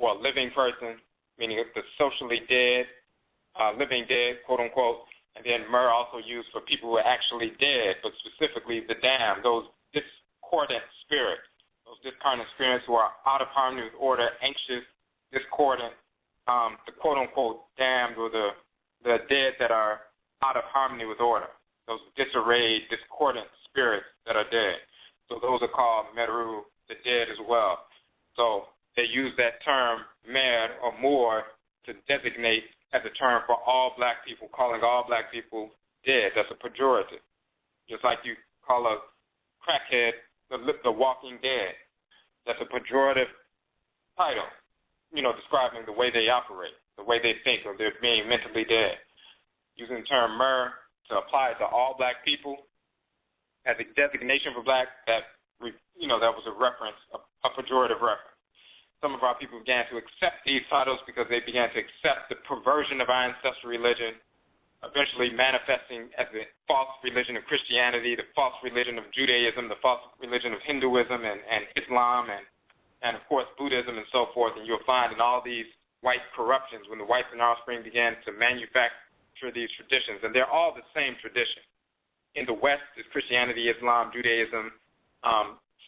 for a living person, meaning the socially dead, living dead, quote unquote. And then myrrh also used for people who are actually dead, but specifically the damned, those discordant spirits, those discordant spirits who are out of harmony with order, anxious, discordant, the quote unquote damned, or the dead that are out of harmony with order, those disarrayed, discordant spirits that are dead. So those are called meru, the dead as well. So they use that term mer or more to designate as a term for all black people, calling all black people dead. That's a pejorative. Just like you call a crackhead the walking dead. That's a pejorative title, describing the way they operate, the way they think, or they're being mentally dead. Using the term myrrh to apply it to all black people as a designation for black, that was a reference, a pejorative reference. Some of our people began to accept these titles because they began to accept the perversion of our ancestral religion, eventually manifesting as the false religion of Christianity, the false religion of Judaism, the false religion of Hinduism and Islam, and of course Buddhism and so forth. And you'll find in all these white corruptions when the whites and offspring began to manufacture these traditions, and they're all the same tradition. In the West is Christianity, Islam, Judaism,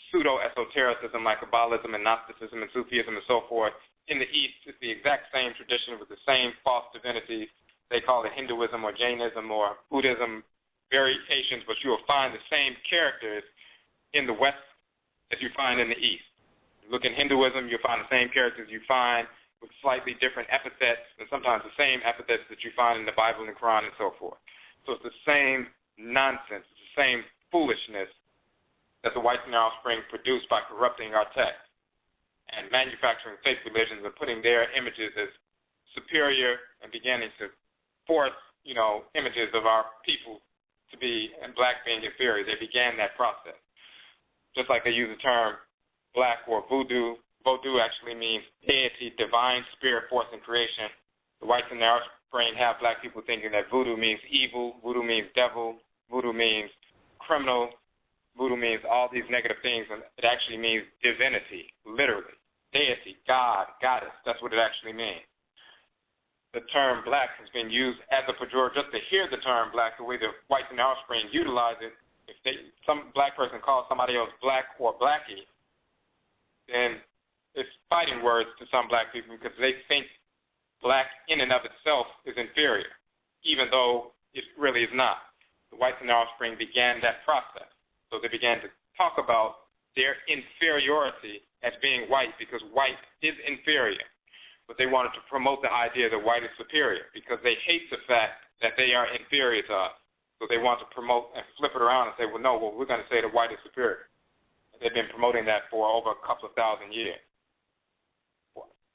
pseudo-esotericism like Kabbalism and Gnosticism and Sufism and so forth. In the East, it's the exact same tradition with the same false divinities. They call it Hinduism or Jainism or Buddhism variations, but you will find the same characters in the West as you find in the East. Look in Hinduism, you'll find the same characters you find with slightly different epithets, and sometimes the same epithets that you find in the Bible and the Quran and so forth. So it's the same nonsense, it's the same foolishness that the whites and their offspring produced by corrupting our text and manufacturing fake religions and putting their images as superior and beginning to force, images of our people to be, and black being inferior. They began that process. Just like they use the term black or voodoo. Voodoo actually means deity, divine spirit, force, and creation. The whites and their offspring have black people thinking that voodoo means evil, voodoo means devil, voodoo means criminal, voodoo means all these negative things, and it actually means divinity, literally. Deity, God, goddess, that's what it actually means. The term black has been used as a pejorative. Just to hear the term black, the way the whites and their offspring utilize it, if some black person calls somebody else black or blackie, then it's fighting words to some black people because they think black in and of itself is inferior, even though it really is not. The whites and their offspring began that process. So they began to talk about their inferiority as being white because white is inferior. But they wanted to promote the idea that white is superior because they hate the fact that they are inferior to us. So they want to promote and flip it around and say, we're going to say that white is superior. And they've been promoting that for over a couple of thousand years.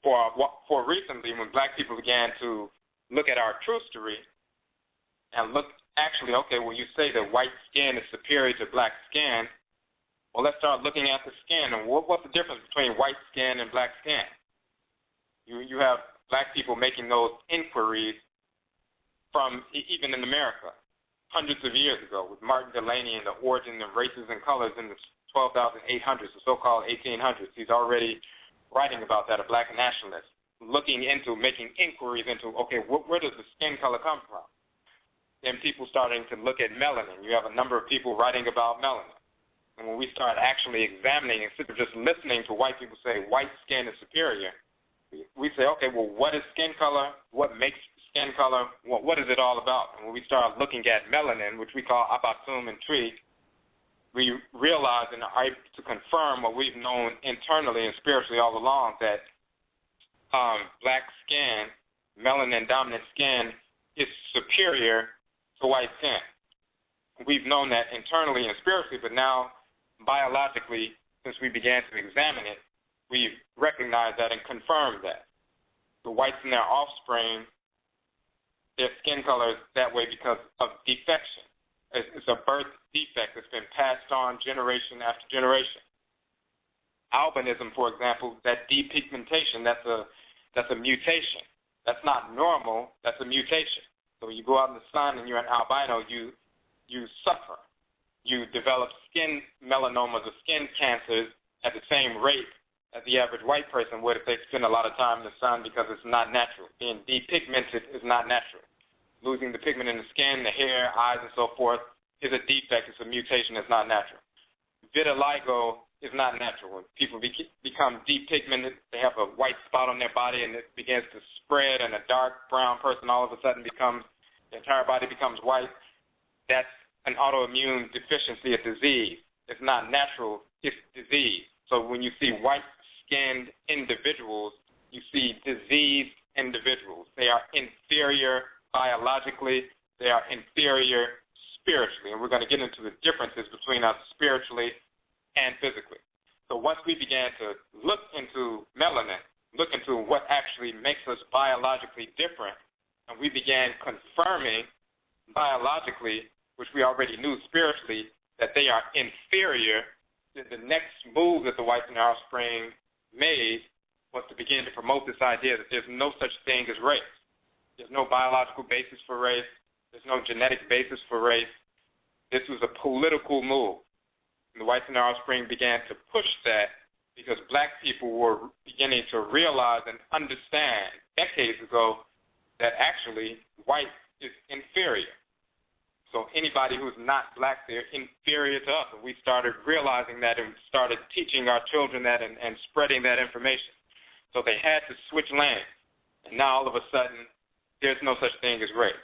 For recently, when black people began to look at our true history and look, actually, okay, well, you say that white skin is superior to black skin. Well, let's start looking at the skin. And what's the difference between white skin and black skin? You have black people making those inquiries from, even in America, hundreds of years ago with Martin Delany and the origin of races and colors in the 12,800s, the so-called 1800s. He's already writing about that, a black nationalist, looking into, making inquiries into, okay, where does the skin color come from? Then people starting to look at melanin. You have a number of people writing about melanin. And when we start actually examining, instead of just listening to white people say white skin is superior, we say, okay, well, what is skin color? What makes skin color? What is it all about? And when we start looking at melanin, which we call abatum and tree, we realize and are able to confirm what we've known internally and spiritually all along, that black skin, melanin-dominant skin, is superior to white skin. We've known that internally and spiritually, but now biologically, since we began to examine it, we've recognized that and confirmed that. The whites and their offspring, their skin color is that way because of defection. It's a birth defect that's been passed on generation after generation. Albinism, for example, that depigmentation, that's a mutation. That's not normal, that's a mutation. So when you go out in the sun and you're an albino, you suffer. You develop skin melanomas or skin cancers at the same rate as the average white person would if they spend a lot of time in the sun, because it's not natural. Being depigmented is not natural. Losing the pigment in the skin, the hair, eyes, and so forth is a defect. It's a mutation. It's not natural. Vitiligo is not natural. When people become depigmented, they have a white spot on their body, and it begins to spread, and a dark brown person all of a sudden the entire body becomes white. That's an autoimmune deficiency, a disease. It's not natural. It's disease. So when you see white-skinned individuals, you see diseased individuals. They are inferior biologically. They are inferior spiritually. And we're going to get into the differences between us spiritually and physically. So once we began to look into melanin, look into what actually makes us biologically different, and we began confirming biologically, which we already knew spiritually, that they are inferior, then the next move that the whites and their offspring made was to begin to promote this idea that there's no such thing as race. There's no biological basis for race. There's no genetic basis for race. This was a political move. And the whites and their offspring began to push that because black people were beginning to realize and understand decades ago that actually white is inferior. So anybody who's not black, they're inferior to us. And we started realizing that and started teaching our children that and spreading that information. So they had to switch lanes. And now all of a sudden, there's no such thing as race.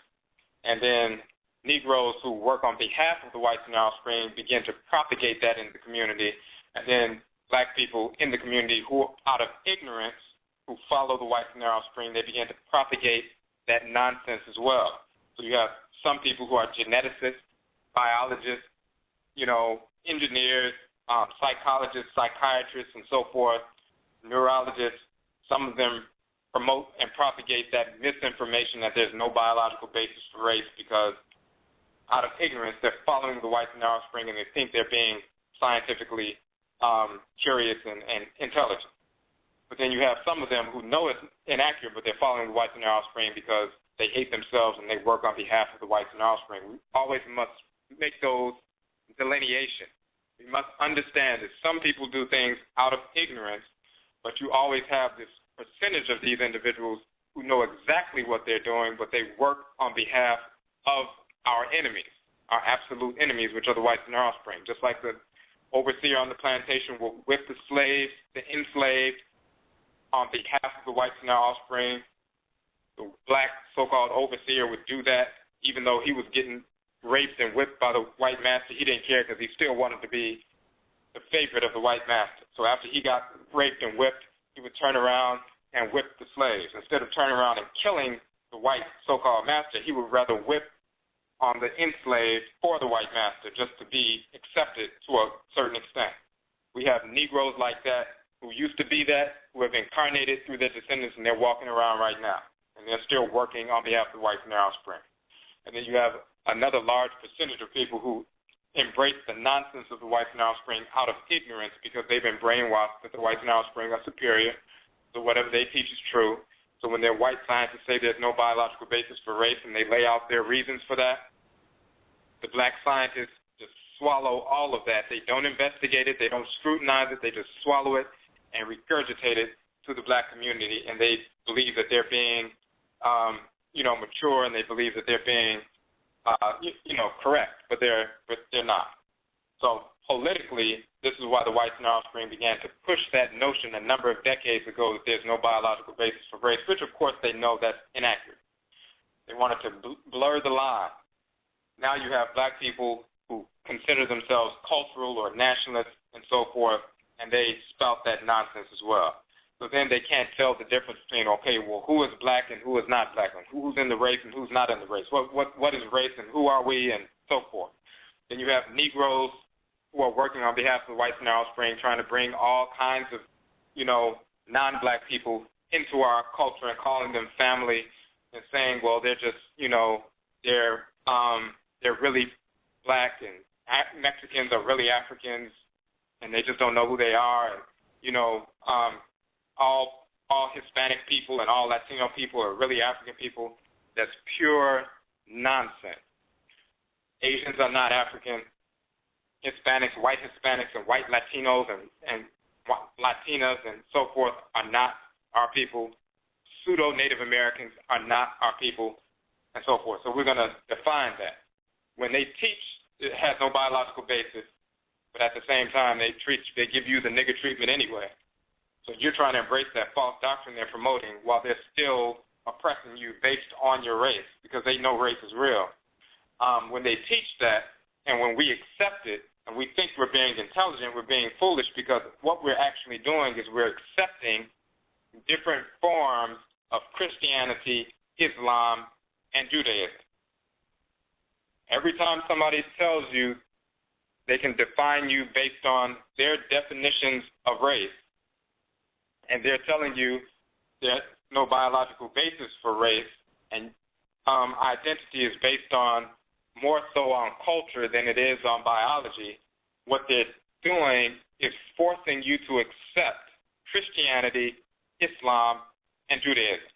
And then Negroes who work on behalf of the whites and their offspring begin to propagate that in the community. And then black people in the community who, out of ignorance, who follow the whites and their offspring, they begin to propagate that nonsense as well. So you have some people who are geneticists, biologists, engineers, psychologists, psychiatrists, and so forth, neurologists. Some of them promote and propagate that misinformation that there's no biological basis for race because out of ignorance, they're following the whites and their offspring, and they think they're being scientifically curious and intelligent. But then you have some of them who know it's inaccurate, but they're following the whites and their offspring because they hate themselves and they work on behalf of the whites and their offspring. We always must make those delineations. We must understand that some people do things out of ignorance, but you always have this percentage of these individuals who know exactly what they're doing, but they work on behalf of our enemies, our absolute enemies, which are the whites and their offspring. Just like the overseer on the plantation will whip the slaves, the enslaved, on behalf of the whites and their offspring. The black so-called overseer would do that even though he was getting raped and whipped by the white master. He didn't care because he still wanted to be the favorite of the white master. So after he got raped and whipped, he would turn around and whip the slaves. Instead of turning around and killing the white so-called master, he would rather whip on the enslaved for the white master just to be accepted to a certain extent. We have Negroes like that who used to be that, who have incarnated through their descendants, and they're walking around right now. And they're still working on behalf of the whites and their offspring. And then you have another large percentage of people who embrace the nonsense of the whites and their offspring out of ignorance because they've been brainwashed that the whites and their offspring are superior, so whatever they teach is true. So when their white scientists say there's no biological basis for race and they lay out their reasons for that, the black scientists just swallow all of that. They don't investigate it. They don't scrutinize it. They just swallow it and regurgitate it to the black community, and they believe that they're being mature, and they believe that they're being, correct, but they're not. So politically, this is why the whites and their offspring began to push that notion a number of decades ago that there's no biological basis for race, which of course they know that's inaccurate. They wanted to blur the line. Now you have black people who consider themselves cultural or nationalists and so forth, and they spout that nonsense as well. So then they can't tell the difference between, okay, well, who is black and who is not black, and who's in the race and who's not in the race. What is race and who are we and so forth. Then you have Negroes who are working on behalf of the whites and their offspring, trying to bring all kinds of, non-black people into our culture and calling them family and saying, well, they're just, they're really black and Mexicans are really Africans and they just don't know who they are. And, all Hispanic people and all Latino people are really African people. That's pure nonsense. Asians are not African. Hispanics, white Hispanics and white Latinos and Latinas and so forth are not our people. Pseudo-Native Americans are not our people, and so forth. So we're going to define that. When they teach, it has no biological basis, but at the same time, they give you the nigger treatment anyway. So you're trying to embrace that false doctrine they're promoting while they're still oppressing you based on your race, because they know race is real. When they teach that, and when we accept it, and we think we're being intelligent, we're being foolish, because what we're actually doing is we're accepting different forms of Christianity, Islam, and Judaism. Every time somebody tells you they can define you based on their definitions of race, and they're telling you there's no biological basis for race, and identity is based on more so on culture than it is on biology, what they're doing is forcing you to accept Christianity, Islam, and Judaism.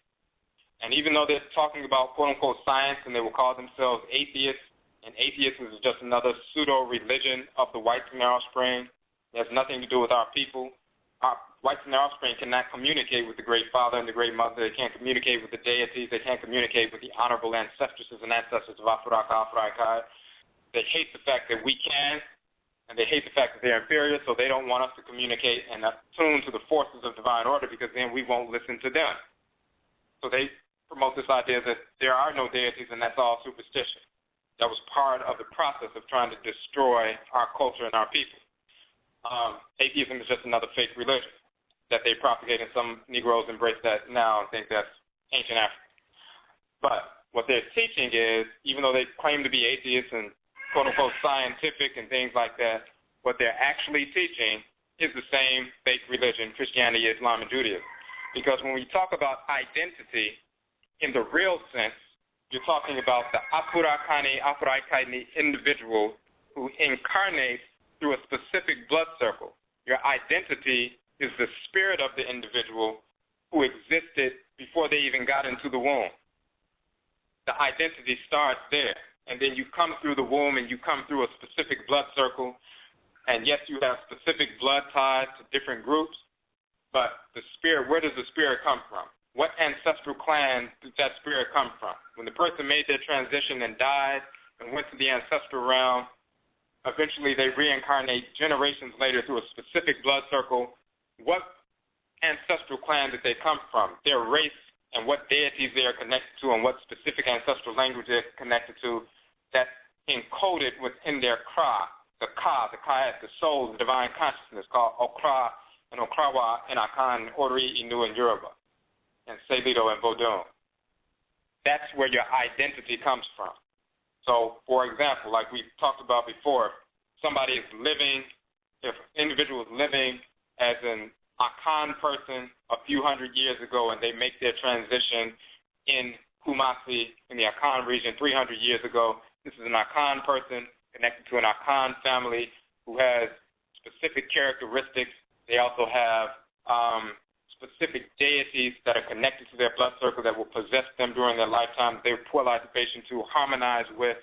And even though they're talking about quote-unquote science and they will call themselves atheists, and atheism is just another pseudo-religion of the whites and their offspring, it has nothing to do with our people. Our whites and their offspring cannot communicate with the Great Father and the Great Mother. They can't communicate with the deities. They can't communicate with the honorable ancestresses and ancestors of Afuraka, Afuraikai. They hate the fact that we can, and they hate the fact that they're inferior, so they don't want us to communicate and attune to the forces of divine order, because then we won't listen to them. So they promote this idea that there are no deities and that's all superstition. That was part of the process of trying to destroy our culture and our people. Atheism is just another fake religion that they propagate, and some Negroes embrace that now and think that's ancient Africa. But what they're teaching is, even though they claim to be atheists and quote-unquote scientific and things like that, what they're actually teaching is the same fake religion, Christianity, Islam, and Judaism. Because when we talk about identity in the real sense, you're talking about the Afurakaini individual who incarnates through a specific blood circle. Your identity is the spirit of the individual who existed before they even got into the womb. The identity starts there, and then you come through the womb and you come through a specific blood circle, and yes, you have specific blood ties to different groups, but the spirit, where does the spirit come from? What ancestral clan did that spirit come from? When the person made their transition and died and went to the ancestral realm, eventually they reincarnate generations later through a specific blood circle. What ancestral clan did they come from? Their race and what deities they are connected to and what specific ancestral language they're connected to, that's encoded within their Kra, the Kayat, the soul, the divine consciousness, called Okra and Okrawa and Akan, Ori, Inu, and Yoruba, and Salido and Vodun. That's where your identity comes from. So, for example, like we talked about before, somebody is living, if an individual is living as an Akan person a few hundred years ago and they make their transition in Kumasi, in the Akan region 300 years ago, this is an Akan person connected to an Akan family who has specific characteristics. They also have specific deities that are connected to their blood circle that will possess them during their lifetime. They pull out the patient to harmonize with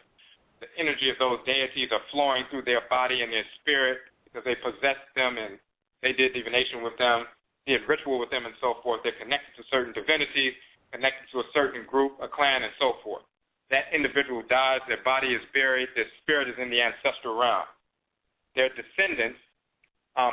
the energy of those deities are flowing through their body and their spirit because they possess them and they did divination with them, did ritual with them, and so forth. They're connected to certain divinities, connected to a certain group, a clan, and so forth. That individual dies, their body is buried, their spirit is in the ancestral realm. Their descendants,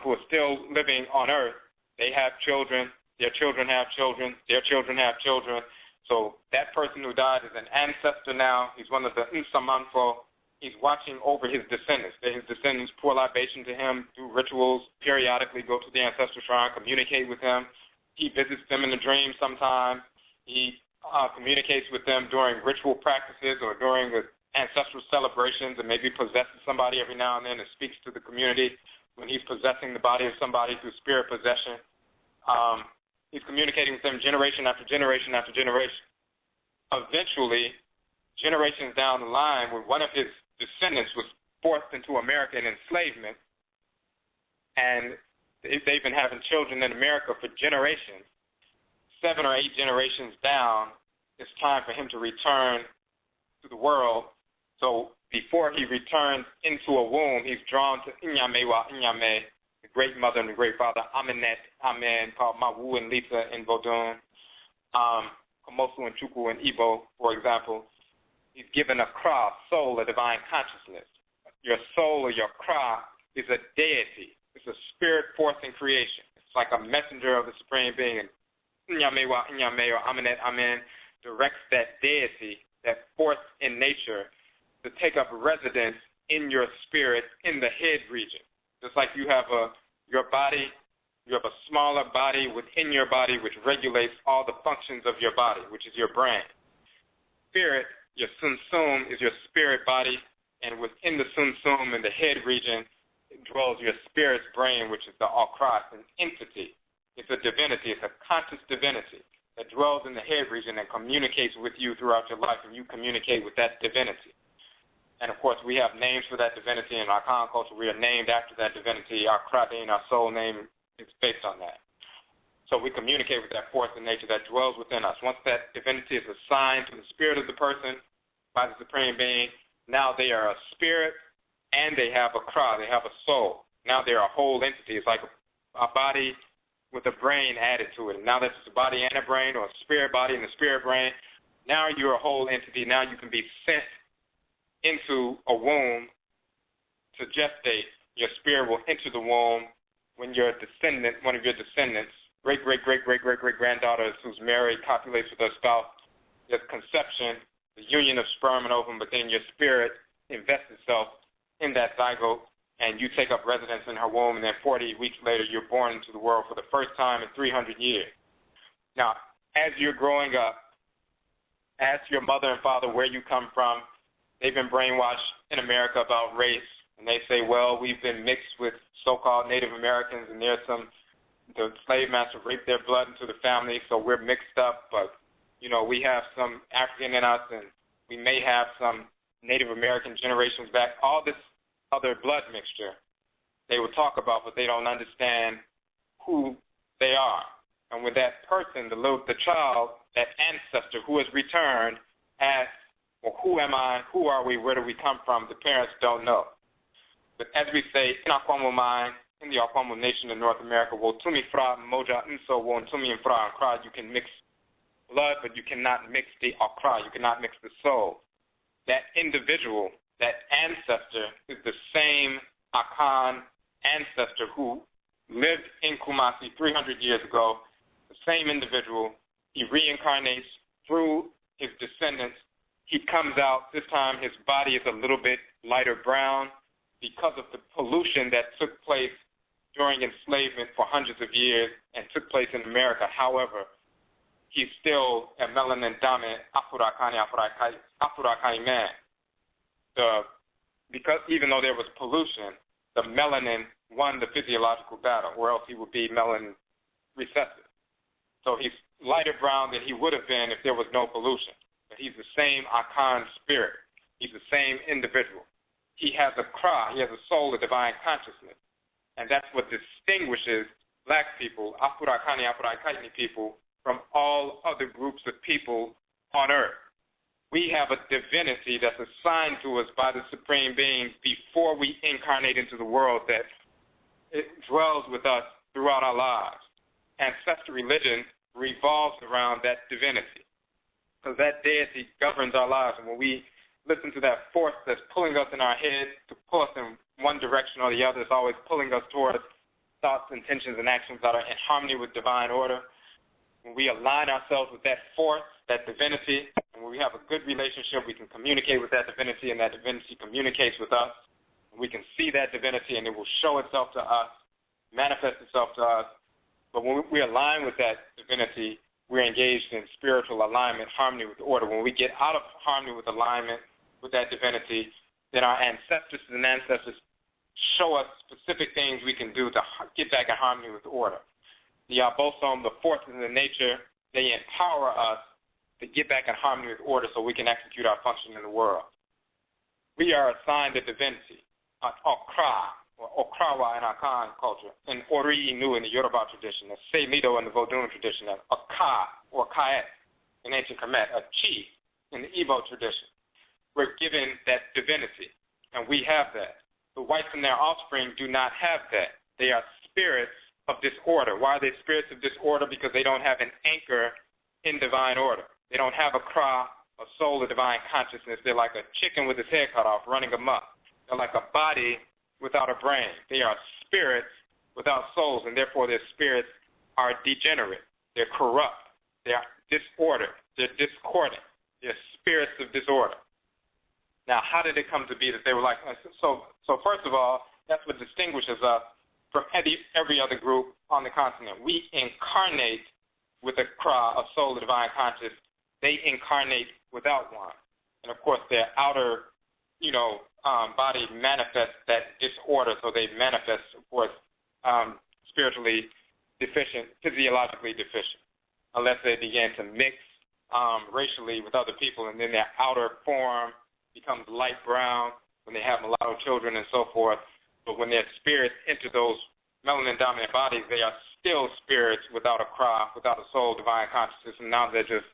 who are still living on earth, they have children, their children have children, their children have children. So that person who died is an ancestor now. He's one of the Nsamanfo. He's watching over his descendants. His descendants pour libation to him, do rituals, periodically go to the ancestral shrine, communicate with them. He visits them in a dream sometimes. He communicates with them during ritual practices or during the ancestral celebrations, and maybe possesses somebody every now and then and speaks to the community when he's possessing the body of somebody through spirit possession. He's communicating with them generation after generation after generation. Eventually, generations down the line, when one of his descendants was forced into American enslavement, and they've been having children in America for generations, 7 or 8 generations down, it's time for him to return to the world. So before he returns into a womb, he's drawn to Inyame wa Inyame, the great mother and the great father, Aminet, Amen, called Mawu and Lisa in Vodun, Komosu and Chukwu in Igbo, for example. He's given a Kra, soul, a divine consciousness. Your soul or your Kra is a deity. It's a spirit force in creation. It's like a messenger of the Supreme Being. And Nyame wa Nyame or Aminet, Amen, directs that deity, that force in nature, to take up residence in your spirit in the head region. Just like you have your body, you have a smaller body within your body which regulates all the functions of your body, which is your brain. Spirit, your sunsum, is your spirit body, and within the sunsum in the head region dwells your spirit's brain, which is the Akra, an entity. It's a divinity. It's a conscious divinity that dwells in the head region and communicates with you throughout your life, and you communicate with that divinity. And, of course, we have names for that divinity in our Khan culture. We are named after that divinity. Our Kradin, our soul name, is based on that. So we communicate with that force in nature that dwells within us. Once that divinity is assigned to the spirit of the person by the Supreme Being, now they are a spirit and they have a Kra, they have a soul. Now they're a whole entity. It's like a body with a brain added to it. Now that's a body and a brain, or a spirit body and a spirit brain. Now you're a whole entity. Now you can be sent into a womb to gestate. Your spirit will enter the womb when your descendant, one of your descendants, great-great-great-great-great-great-granddaughters who's married, copulates with her spouse, there's conception, the union of sperm and ovum, but then your spirit invests itself in that zygote, and you take up residence in her womb, and then 40 weeks later you're born into the world for the first time in 300 years. Now, as you're growing up, ask your mother and father where you come from. They've been brainwashed in America about race, and they say, well, we've been mixed with so-called Native Americans, and the slave master raped their blood into the family, so we're mixed up, but, we have some African in us, and we may have some Native American generations back. All this other blood mixture they will talk about, but they don't understand who they are. And when that person, the child, that ancestor who has returned, asks, well, who am I? Who are we? Where do we come from? The parents don't know. But as we say, in Akwamu mind, in the Akwamu nation in North America, Wotumi Fra Moja Nso Wotumi and Fra and Kra, you can mix blood, but you cannot mix the Akra, you cannot mix the soul. That individual, that ancestor, is the same Akan ancestor who lived in Kumasi 300 years ago, the same individual. He reincarnates through his descendants. He comes out, this time his body is a little bit lighter brown because of the pollution that took place during enslavement for hundreds of years and took place in America. However, he's still a melanin dominant Afurakani man. Because even though there was pollution, the melanin won the physiological battle, or else he would be melanin recessive. So he's lighter brown than he would have been if there was no pollution. But he's the same Akan spirit. He's the same individual. He has a Kra, he has a soul, a divine consciousness. And that's what distinguishes black people, Afurakani people, from all other groups of people on earth. We have a divinity that's assigned to us by the Supreme Being before we incarnate into the world, that it dwells with us throughout our lives. Ancestral religion revolves around that divinity, because that deity governs our lives. And when we listen to that force that's pulling us in our head to pull us in one direction or the other, it's always pulling us towards thoughts, intentions, and actions that are in harmony with divine order. When we align ourselves with that force, that divinity, and when we have a good relationship, we can communicate with that divinity, and that divinity communicates with us. And we can see that divinity, and it will show itself to us, manifest itself to us. But when we align with that divinity, we're engaged in spiritual alignment, harmony with order. When we get out of harmony with alignment with that divinity, then our ancestors show us specific things we can do to get back in harmony with order. The Abosom, the forces in the nature, they empower us to get back in harmony with order so we can execute our function in the world. We are assigned a divinity, an Okra, or Okrawa in our Khan culture, an Ori Inu in the Yoruba tradition, a Semido in the Vodun tradition, a Ka, or Kaet in ancient Kamit, a Chi in the Igbo tradition. We're given that divinity, and we have that. The whites and their offspring do not have that. They are spirits of disorder. Why are they spirits of disorder? Because they don't have an anchor in divine order. They don't have a kra, a soul of divine consciousness. They're like a chicken with his head cut off, running amok. They're like a body without a brain. They are spirits without souls, and therefore their spirits are degenerate. They're corrupt. They're disordered. They're discordant. They're spirits of disorder. Now, how did it come to be that they were like, so first of all, that's what distinguishes us from every other group on the continent. We incarnate with a kra, a soul of divine conscious. They incarnate without one. And of course, their outer, body manifests that disorder, so they manifest, of course, spiritually deficient, physiologically deficient, unless they begin to mix racially with other people, and then their outer form becomes light brown when they have mulatto children and so forth. But when their spirits enter those melanin-dominant bodies, they are still spirits without a kra, without a soul, divine consciousness, and now they're just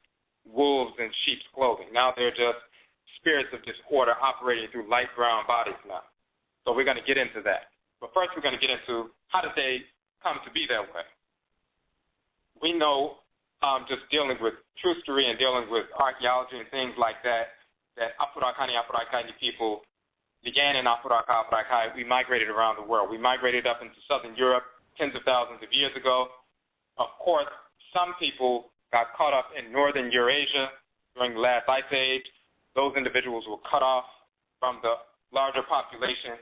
wolves in sheep's clothing. Now they're just spirits of disorder operating through light brown bodies now. So we're going to get into that. But first we're going to get into how did they come to be that way. We know just dealing with trustery and dealing with archaeology and things like that Afurakani people began in Afuraka, Afurakai. We migrated around the world. We migrated up into southern Europe tens of thousands of years ago. Of course, some people got caught up in northern Eurasia during the last ice age. Those individuals were cut off from the larger population.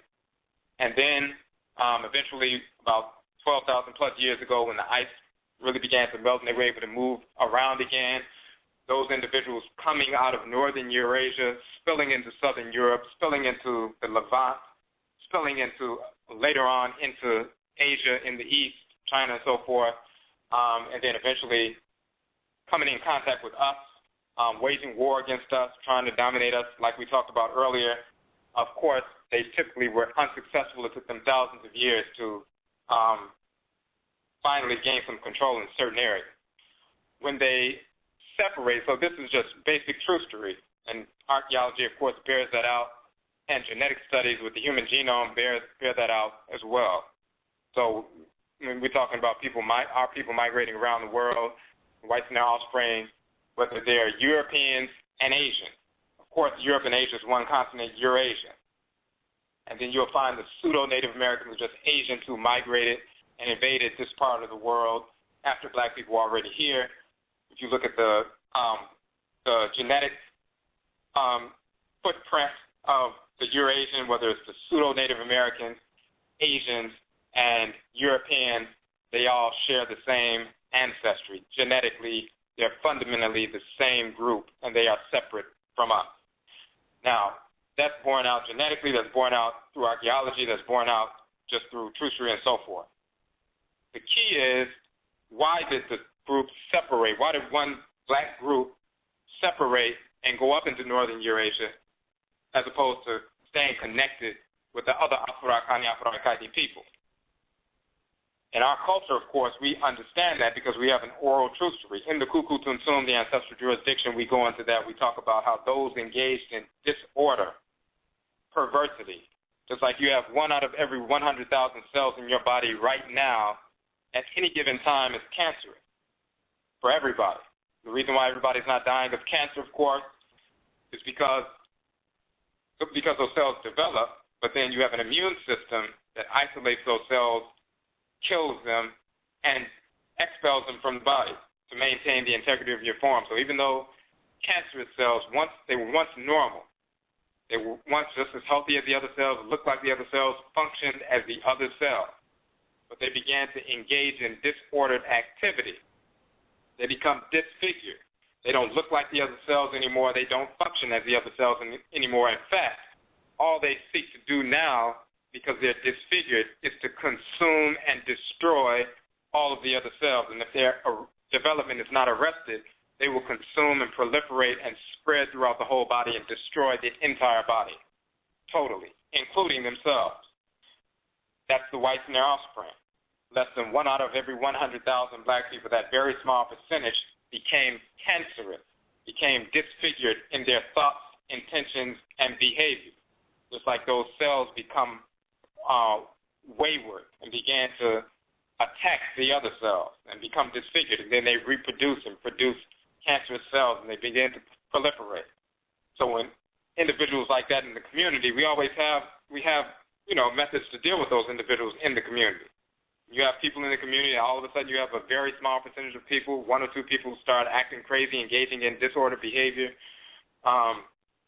And then eventually about 12,000 plus years ago, when the ice really began to melt and they were able to move around again, those individuals coming out of northern Eurasia, spilling into southern Europe, spilling into the Levant, spilling into later on into Asia in the east, China and so forth, and then eventually coming in contact with us, waging war against us, trying to dominate us like we talked about earlier. Of course, they typically were unsuccessful. It took them thousands of years to finally gain some control in certain areas. When they separate, so this is just basic trustery, and archaeology, of course, bears that out, and genetic studies with the human genome bear that out as well. So when we're talking about our people migrating around the world, whites and their offspring, whether they're Europeans and Asians. Of course, Europe and Asia is one continent, Eurasia. And then you'll find the pseudo-Native Americans, just Asians who migrated and invaded this part of the world after black people were already here. If you look at the genetic footprint of the Eurasian, whether it's the pseudo-Native Americans, Asians, and Europeans, they all share the same ancestry. Genetically, they're fundamentally the same group, and they are separate from us. Now, that's borne out genetically, that's borne out through archaeology, that's borne out just through trustery and so forth. The key is, why did the group separate? Why did one black group separate and go up into northern Eurasia as opposed to staying connected with the other Afurakani, Afurakaiti people? In our culture, of course, we understand that because we have an oral trustery. In the Kuku Tunsum, the ancestral jurisdiction, we go into that. We talk about how those engaged in disorder, perversity, just like you have 1 out of every 100,000 cells in your body right now, at any given time is cancerous for everybody. The reason why everybody's not dying of cancer, of course, is because those cells develop, but then you have an immune system that isolates those cells, kills them, and expels them from the body to maintain the integrity of your form. So even though cancerous cells, they were once normal, they were once just as healthy as the other cells, looked like the other cells, functioned as the other cells, but they began to engage in disordered activity. They become disfigured. They don't look like the other cells anymore. They don't function as the other cells anymore. In fact, all they seek to do now, because they're disfigured, is to consume and destroy all of the other cells. And if their development is not arrested, they will consume and proliferate and spread throughout the whole body and destroy the entire body, totally, including themselves. That's the whites and their offspring. Less than 1 out of every 100,000 black people, that very small percentage, became cancerous, became disfigured in their thoughts, intentions, and behavior. Just like those cells become wayward and began to attack the other cells and become disfigured, and then they reproduce and produce cancerous cells, and they begin to proliferate. So when individuals like that in the community, we have methods to deal with those individuals in the community. You have people in the community, and all of a sudden you have a very small percentage of people, 1 or 2 people start acting crazy, engaging in disordered behavior,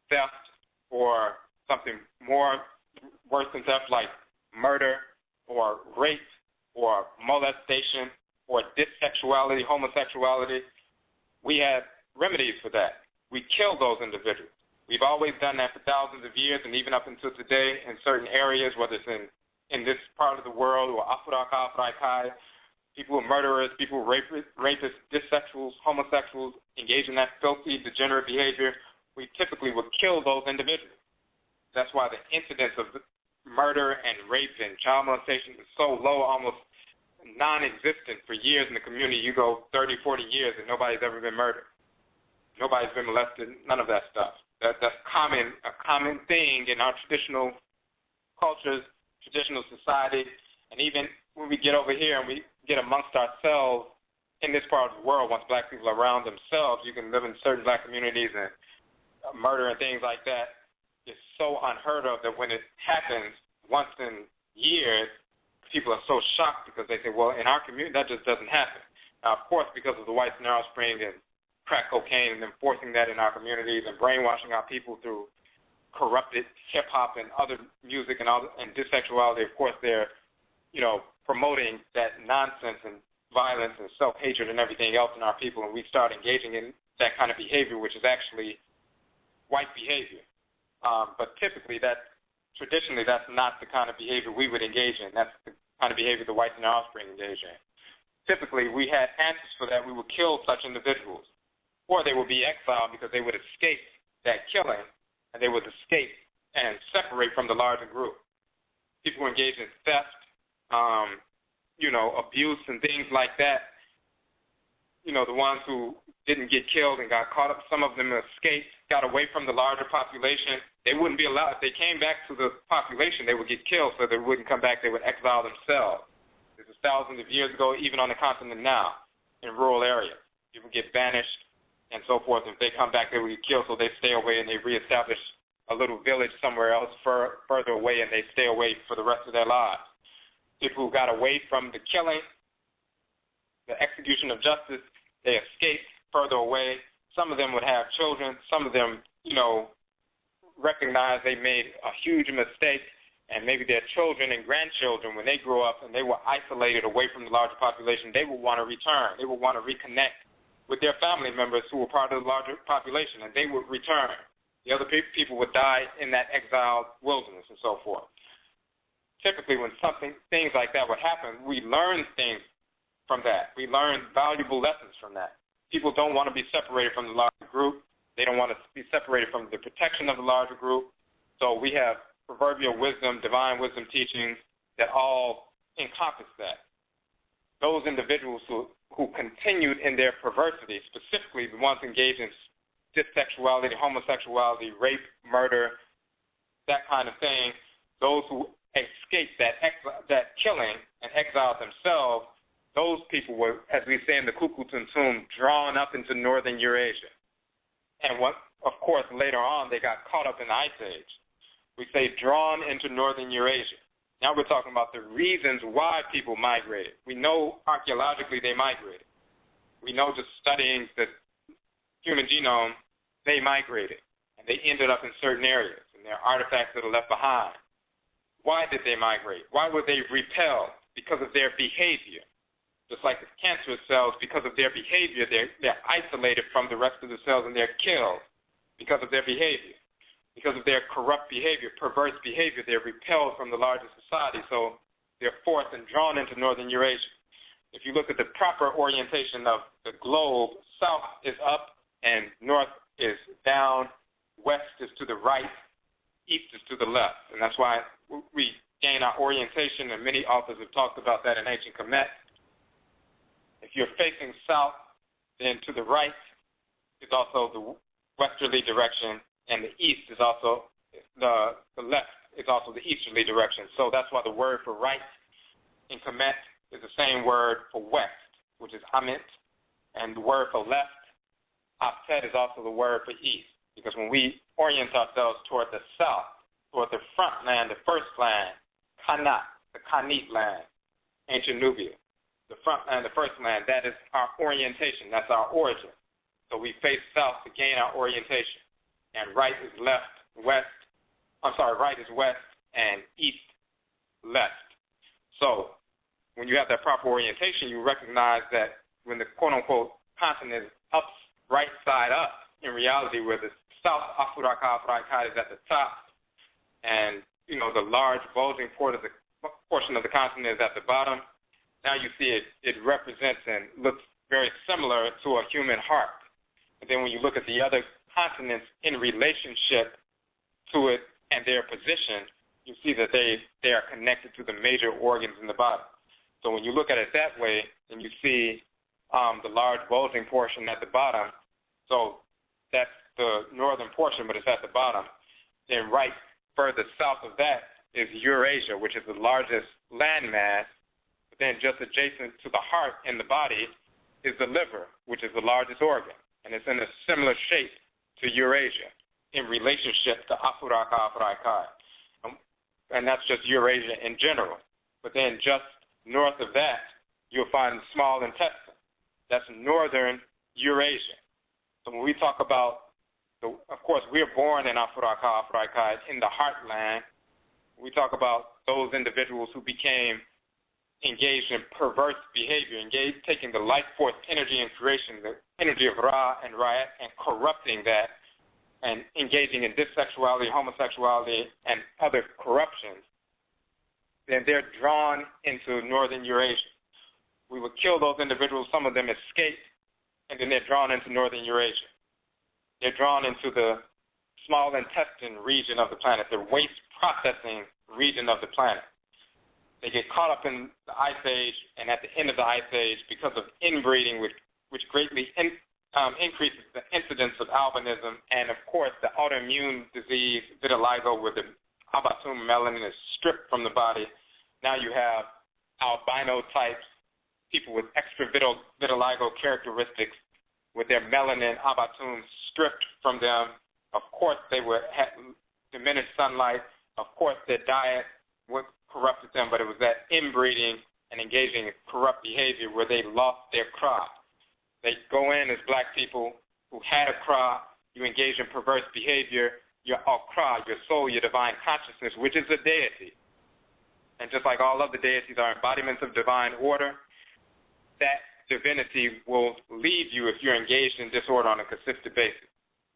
theft, or something worse than theft, like murder or rape or molestation or dissexuality, homosexuality. We have remedies for that. We kill those individuals. We've always done that for thousands of years, and even up until today in certain areas, whether it's in this part of the world, or people who are murderers, people who are rapists, dissexuals, homosexuals, engage in that filthy, degenerate behavior, we typically would kill those individuals. That's why the incidence of murder and rape and child molestation is so low, almost non-existent for years in the community. You go 30, 40 years and nobody's ever been murdered. Nobody's been molested, none of that stuff. That's a common thing in our traditional cultures, traditional society, and even when we get over here and we get amongst ourselves in this part of the world, once black people are around themselves, you can live in certain black communities and murder and things like that is so unheard of that when it happens once in years, people are so shocked because they say, well, in our community, that just doesn't happen. Now, of course, because of the white narrow spring and crack cocaine and enforcing that in our communities and brainwashing our people through corrupted hip-hop and other music and dissexuality, of course, they're, promoting that nonsense and violence and self-hatred and everything else in our people, and we start engaging in that kind of behavior, which is actually white behavior. But typically, traditionally, that's not the kind of behavior we would engage in. That's the kind of behavior the whites and their offspring engage in. Typically, we had answers for that. We would kill such individuals, or they would be exiled because they would escape that killing, and they would escape and separate from the larger group. People who engage in theft, abuse and things like that, the ones who didn't get killed and got caught up, some of them escaped, got away from the larger population. They wouldn't be allowed. If they came back to the population, they would get killed, so they wouldn't come back. They would exile themselves. This is thousands of years ago, even on the continent now, in rural areas. People get banished and so forth. If they come back, they would get killed, so they stay away and they reestablish a little village somewhere else further away, and they stay away for the rest of their lives. People who got away from the killing, the execution of justice, they escaped further away. Some of them would have children. Some of them, recognized they made a huge mistake, and maybe their children and grandchildren, when they grow up and they were isolated away from the larger population, they would want to return. They would want to reconnect with their family members who were part of the larger population, and they would return. The other people would die in that exiled wilderness and so forth. Typically, when things like that would happen, we learn things from that. We learn valuable lessons from that. People don't want to be separated from the larger group. They don't want to be separated from the protection of the larger group. So we have proverbial wisdom, divine wisdom teachings that all encompass that. Those individuals who continued in their perversity, specifically the ones engaged in dissexuality, homosexuality, rape, murder, that kind of thing, those who escaped that killing and exiled themselves, those people were, as we say in the Kukultun, drawn up into northern Eurasia. And of course, later on, they got caught up in the Ice Age. We say drawn into northern Eurasia. Now we're talking about the reasons why people migrated. We know archaeologically they migrated. We know just studying the human genome, they migrated. And they ended up in certain areas, and there are artifacts that are left behind. Why did they migrate? Why were they repelled? Because of their behavior. Just like the cancerous cells, because of their behavior, they're isolated from the rest of the cells and they're killed because of their behavior. Because of their corrupt behavior, perverse behavior, they're repelled from the larger society, so they're forced and drawn into northern Eurasia. If you look at the proper orientation of the globe, south is up and north is down, west is to the right, east is to the left. And that's why we gain our orientation, and many authors have talked about that in ancient Kamit. If you're facing south, then to the right is also the westerly direction, and the east is also the left is also the easterly direction. So that's why the word for right in Kamit is the same word for west, which is Kamit, and the word for left, Aptet, is also the word for east. Because when we orient ourselves toward the south, toward the front land, the first land, Kanat, the Kanit land, ancient Nubia, the front land, the first land, that is our orientation, that's our origin. So we face south to gain our orientation. And right is right is west, and east, left. So when you have that proper orientation, you recognize that when the quote-unquote continent is up, right side up, in reality, where the south Afrika is at the top, and the large bulging portion of the continent is at the bottom. Now you see it represents and looks very similar to a human heart. But then when you look at the other continents in relationship to it and their position, you see that they are connected to the major organs in the body. So when you look at it that way, and you see the large bulging portion at the bottom, so that's the northern portion, but it's at the bottom. Then right further south of that is Eurasia, which is the largest landmass. But then just adjacent to the heart in the body is the liver, which is the largest organ. And it's in a similar shape to Eurasia in relationship to Afrika. And that's just Eurasia in general. But then just north of that, you'll find the small intestine. That's northern Eurasia. So when we talk about, of course, we're born in Afrika, in the heartland. We talk about those individuals who became engaged in perverse behavior, taking the life force energy in creation, the energy of Ra and Ra'at, and corrupting that, and engaging in dissexuality, homosexuality, and other corruptions. Then they're drawn into northern Eurasia. We would kill those individuals. Some of them escape, and then they're drawn into northern Eurasia. They're drawn into the small intestine region of the planet, the waste processing region of the planet. They get caught up in the Ice Age, and at the end of the Ice Age, because of inbreeding, which greatly increases the incidence of albinism, and of course the autoimmune disease vitiligo, where the abatum melanin is stripped from the body. Now you have albino types, people with extra vitiligo characteristics, with their melanin abatum stripped from them. Of course they would have diminished sunlight. Of course their diet would corrupted them, but it was that inbreeding and engaging in corrupt behavior where they lost their crop. They go in as black people who had a crop. You engage in perverse behavior. Your Akra, your soul, your divine consciousness, which is a deity. And just like all other deities are embodiments of divine order, that divinity will leave you if you're engaged in disorder on a consistent basis.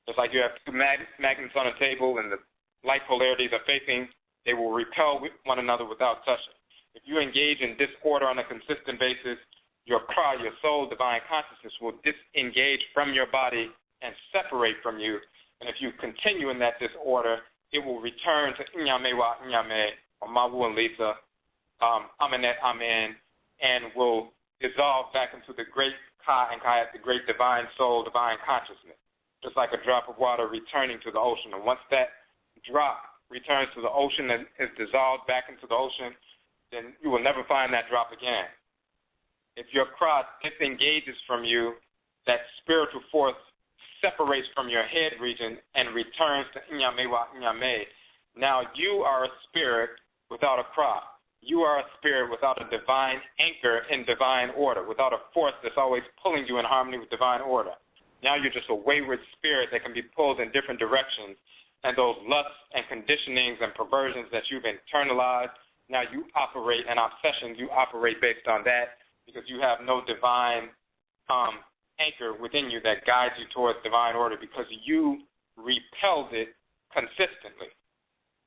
Just like you have two magnets on a table and the light polarities are facing, they will repel one another without touching. If you engage in disorder on a consistent basis, your Kra, your soul, divine consciousness, will disengage from your body and separate from you. And if you continue in that disorder, it will return to Inyame wa Inyame, or Mawu and Lisa, Amenet Amen, and will dissolve back into the great Ka and Kayat, the great divine soul, divine consciousness, just like a drop of water returning to the ocean. And once that drop returns to the ocean and is dissolved back into the ocean, then you will never find that drop again. If your cross disengages from you, that spiritual force separates from your head region and returns to Inyame wa Inyame. Now you are a spirit without a cross. You are a spirit without a divine anchor in divine order, without a force that's always pulling you in harmony with divine order. Now you're just a wayward spirit that can be pulled in different directions. And those lusts and conditionings and perversions that you've internalized, now you operate, and obsessions, you operate based on that because you have no divine anchor within you that guides you towards divine order because you repelled it consistently.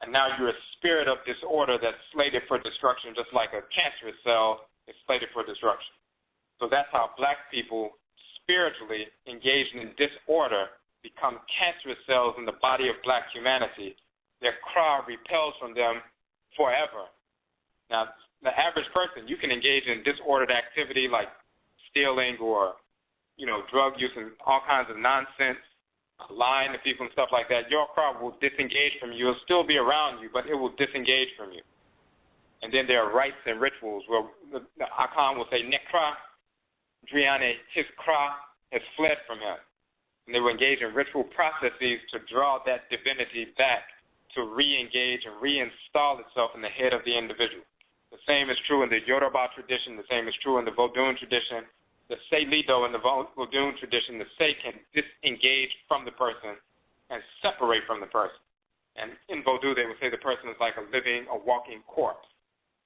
And now you're a spirit of disorder that's slated for destruction, just like a cancerous cell is slated for destruction. So that's how black people spiritually engaged in disorder become cancerous cells in the body of black humanity. Their Kra repels from them forever. Now, the average person, you can engage in disordered activity like stealing or, drug use and all kinds of nonsense, lying to people and stuff like that. Your Kra will disengage from you. It'll still be around you, but it will disengage from you. And then there are rites and rituals where the Akan will say, Nekra, Driane, his Kra has fled from him. And they will engage in ritual processes to draw that divinity back to re-engage and reinstall itself in the head of the individual. The same is true in the Yoruba tradition. The same is true in the Vodun tradition. The Selido in the Vodun tradition, the Say can disengage from the person and separate from the person. And in Vodou, they would say the person is like a living, a walking corpse,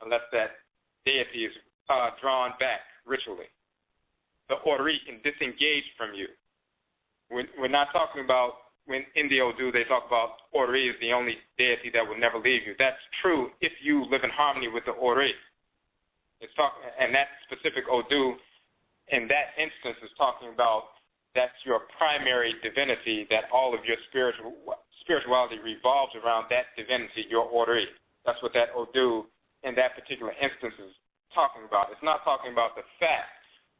unless that deity is drawn back ritually. The Ori can disengage from you. We're not talking about, when in the Odu they talk about Ori is the only deity that will never leave you. That's true if you live in harmony with the Ori. And that specific Odu, in that instance, is talking about that's your primary divinity, that all of your spirituality revolves around that divinity, your Ori. That's what that Odu in that particular instance is talking about. It's not talking about the fact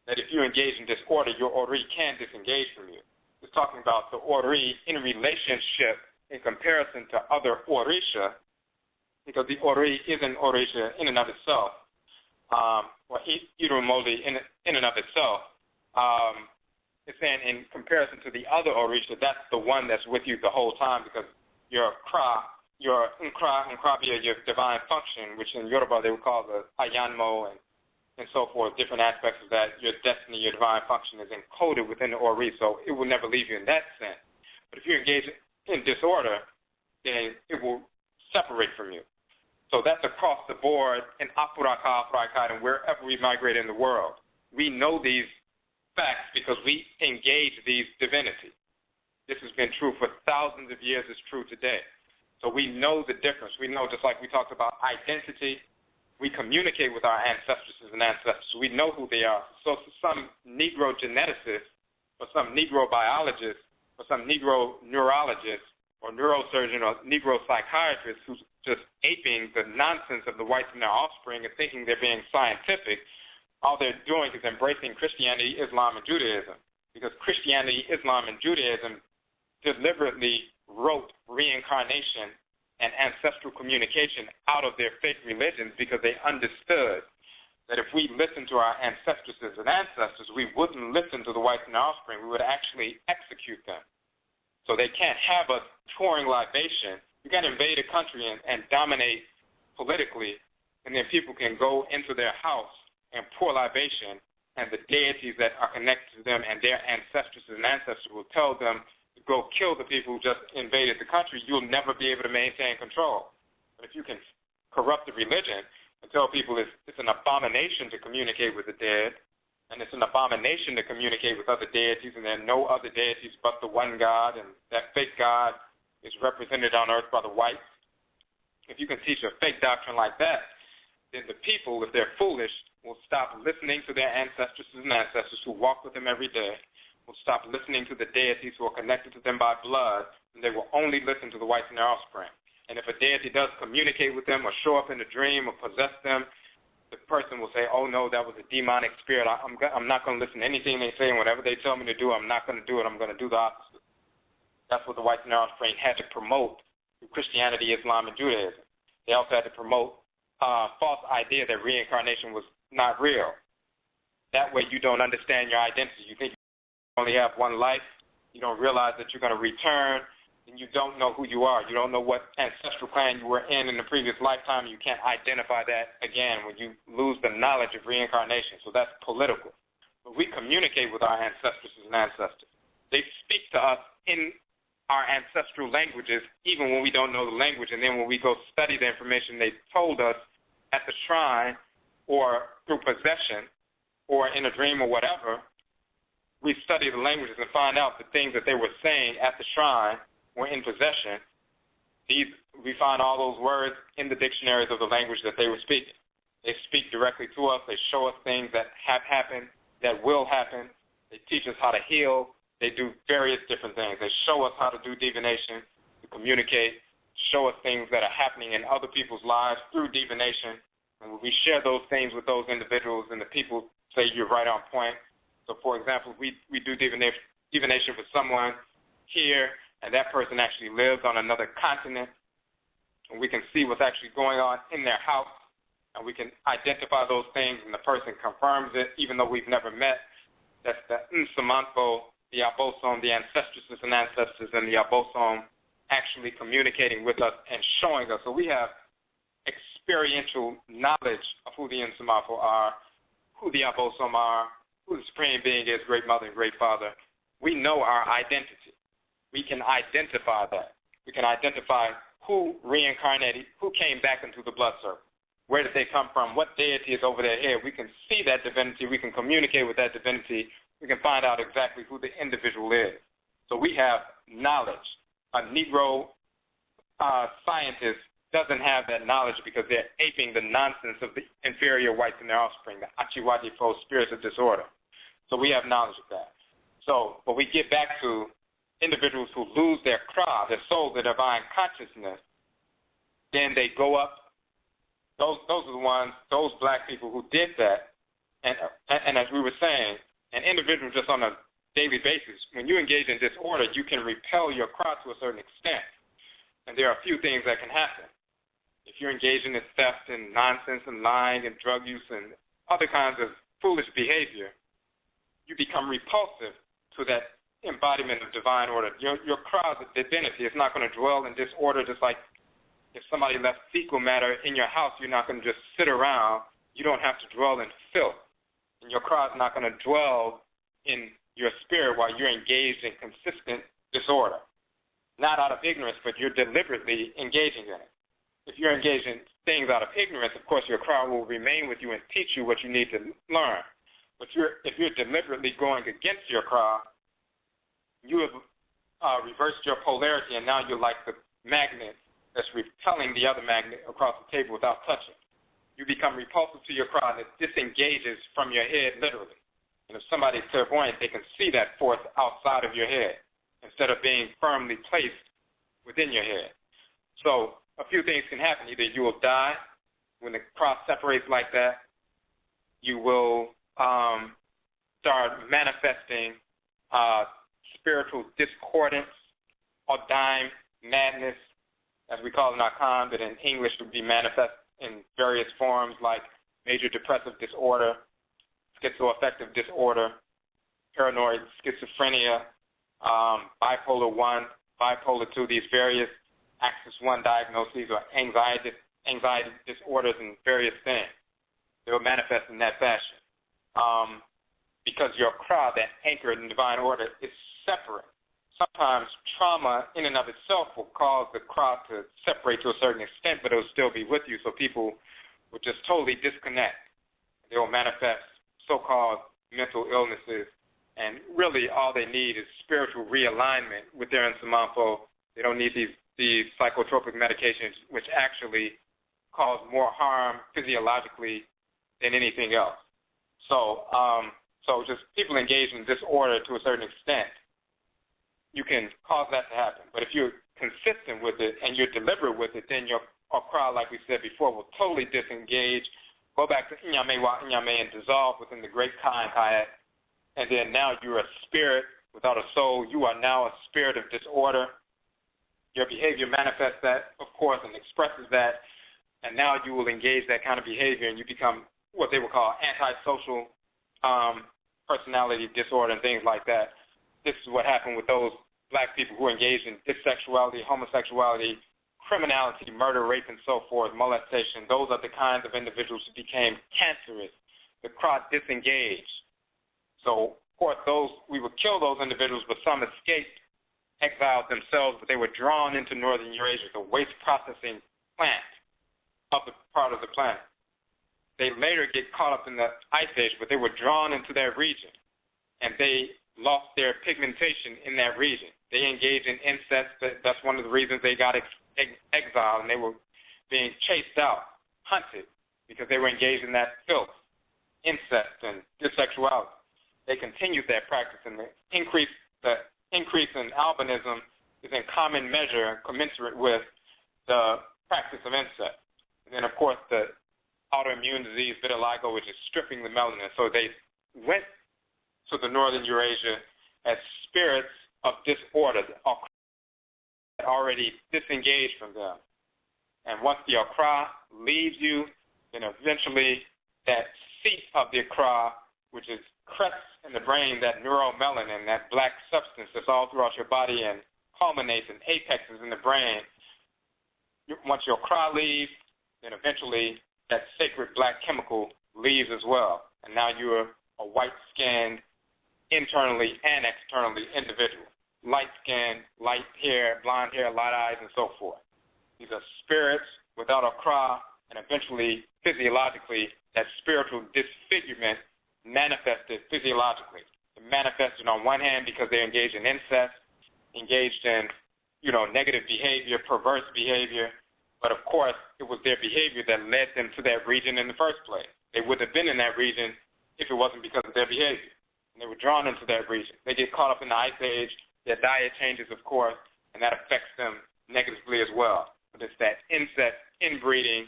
that if you engage in disorder, your Ori can disengage from you. It's talking about the Ori in relationship in comparison to other Orisha, because the Ori is an Orisha in and of itself, or Irumoli in and of itself. It's saying in comparison to the other Orisha, that's the one that's with you the whole time, because your Kra, your Nkrabia, your divine function, which in Yoruba they would call the Ayanmo and so forth, different aspects of that, your destiny, your divine function is encoded within the Ori, so it will never leave you in that sense. But if you engage in disorder, then it will separate from you. So that's across the board in Apuraka, Apurakai, and wherever we migrate in the world. We know these facts because we engage these divinities. This has been true for thousands of years. It's true today. So we know the difference. We know, just like we talked about identity, we communicate with our ancestresses and ancestors. We know who they are. So some Negro geneticist or some Negro biologist or some Negro neurologist or neurosurgeon or Negro psychiatrist who's just aping the nonsense of the whites and their offspring and thinking they're being scientific, all they're doing is embracing Christianity, Islam, and Judaism. Because Christianity, Islam, and Judaism deliberately wrote reincarnation and ancestral communication out of their faith religions because they understood that if we listened to our ancestresses and ancestors, we wouldn't listen to the whites and their offspring. We would actually execute them. So they can't have us pouring libation. You can't invade a country and dominate politically, and then people can go into their house and pour libation, and the deities that are connected to them and their ancestresses and ancestors will tell them to go kill the people who just invaded the country. You'll never be able to maintain control. But if you can corrupt the religion and tell people it's an abomination to communicate with the dead, and it's an abomination to communicate with other deities, and there are no other deities but the one God, and that fake God is represented on earth by the whites. If you can teach a fake doctrine like that, then the people, if they're foolish, will stop listening to their ancestresses and ancestors who walk with them every day, will stop listening to the deities who are connected to them by blood, and they will only listen to the whites and their offspring. And if a deity does communicate with them or show up in a dream or possess them, the person will say, oh no, that was a demonic spirit. I'm not going to listen to anything they say, and whatever they tell me to do, I'm not going to do it. I'm going to do the opposite. That's what the whites and their offspring had to promote through Christianity, Islam, and Judaism. They also had to promote false idea that reincarnation was not real. That way you don't understand your identity. You think you only have one life. You don't realize that you're going to return, and you don't know who you are. You don't know what ancestral clan you were in the previous lifetime. You can't identify that again when you lose the knowledge of reincarnation. So that's political. But we communicate with our ancestresses and ancestors. They speak to us in our ancestral languages, even when we don't know the language. And then when we go study the information they told us at the shrine or through possession or in a dream or whatever, we study the languages and find out the things that they were saying at the shrine were in possession. We find all those words in the dictionaries of the language that they were speaking. They speak directly to us. They show us things that have happened, that will happen. They teach us how to heal. They do various different things. They show us how to do divination, to communicate, show us things that are happening in other people's lives through divination. And when we share those things with those individuals and the people say you're right on point. So, for example, we do divination for someone here, and that person actually lives on another continent, and we can see what's actually going on in their house. and we can identify those things, and the person confirms it, even though we've never met. That's the Nsamanfo, the Abosom, the ancestresses and ancestors, and the Abosom actually communicating with us and showing us. So we have experiential knowledge of who the Nsamanfo are, who the Abosom are, who the Supreme Being is, Great Mother and Great Father. We know our identity. We can identify that. We can identify who reincarnated, who came back into the blood circle. Where did they come from? What deity is over their head? We can see that divinity. We can communicate with that divinity. We can find out exactly who the individual is. So we have knowledge. A Negro scientist doesn't have that knowledge because they're aping the nonsense of the inferior whites and their offspring, the Achiwati Fo spirits of disorder. So we have knowledge of that. So, but we get back to individuals who lose their kra, their soul, their divine consciousness, then they go up. Those are the ones, those black people who did that. And as we were saying, an individual just on a daily basis, when you engage in disorder, you can repel your kra to a certain extent. And there are a few things that can happen. If you're engaging in theft and nonsense and lying and drug use and other kinds of foolish behavior, you become repulsive to that embodiment of divine order. Your kra, the divinity, is not going to dwell in disorder, just like if somebody left fecal matter in your house, you're not going to just sit around. You don't have to dwell in filth. And your kra is not going to dwell in your spirit while you're engaged in consistent disorder. Not out of ignorance, but you're deliberately engaging in it. If you're engaged in things out of ignorance, of course your kra will remain with you and teach you what you need to learn. But if you're deliberately going against your kra, you have reversed your polarity, and now you're like the magnet that's repelling the other magnet across the table without touching. You become repulsive to your kra, and it disengages from your head literally. And if somebody's clairvoyant, they can see that force outside of your head instead of being firmly placed within your head. So a few things can happen. Either you will die when the kra separates like that. You will start manifesting spiritual discordance or dying madness, as we call it in our con, but in English would be manifest in various forms like major depressive disorder, schizoaffective disorder, paranoid schizophrenia, bipolar 1, bipolar 2, these various axis 1 diagnoses or anxiety disorders and various things. They will manifest in that fashion. Because your kra, that anchor in divine order, is separate. Sometimes trauma in and of itself will cause the kra to separate to a certain extent, but it will still be with you, so people will just totally disconnect. They will manifest so-called mental illnesses, and really all they need is spiritual realignment with their Nsamanfo. They don't need these psychotropic medications, which actually cause more harm physiologically than anything else. So just people engage in disorder to a certain extent, you can cause that to happen. But if you're consistent with it and you're deliberate with it, then your kra, like we said before, will totally disengage, go back to Inyame wa Inyame and dissolve within the great Ka and Kayat. And then now you're a spirit without a soul. You are now a spirit of disorder. Your behavior manifests that, of course, and expresses that. And now you will engage that kind of behavior, and you become what they would call antisocial personality disorder and things like that. This is what happened with those black people who engaged in bisexuality, homosexuality, criminality, murder, rape, and so forth, molestation. Those are the kinds of individuals who became cancerous. The kra disengaged. So, of course, we would kill those individuals, but some escaped, exiled themselves, but they were drawn into northern Eurasia, the waste processing plant of the part of the planet. They later get caught up in the Ice Age, but they were drawn into that region, and they lost their pigmentation in that region. They engaged in incest. That's one of the reasons they got exiled, and they were being chased out, hunted, because they were engaged in that filth, incest, and bisexuality. They continued that practice, and the increase in albinism is in common measure commensurate with the practice of incest. And then, of course, the autoimmune disease, vitiligo, which is stripping the melanin. So they went to the northern Eurasia as spirits of disorder, already disengaged from them. And once the Okra leaves you, Then eventually that seat of the Accra, which is crests in the brain, that neuromelanin, that black substance that's all throughout your body and culminates and apexes in the brain. Once your Accra leaves, then eventually that sacred black chemical leaves as well. And now you're a white-skinned, internally and externally individual. Light skin, light hair, blonde hair, light eyes, and so forth. These are spirits without Accra, and eventually, physiologically, that spiritual disfigurement manifested physiologically. It manifested on one hand because they're engaged in incest, engaged in, negative behavior, perverse behavior, but of course, it was their behavior that led them to that region in the first place. They wouldn't have been in that region if it wasn't because of their behavior. And they were drawn into that region. They get caught up in the Ice Age. Their diet changes, of course, and that affects them negatively as well. But it's that incest, inbreeding,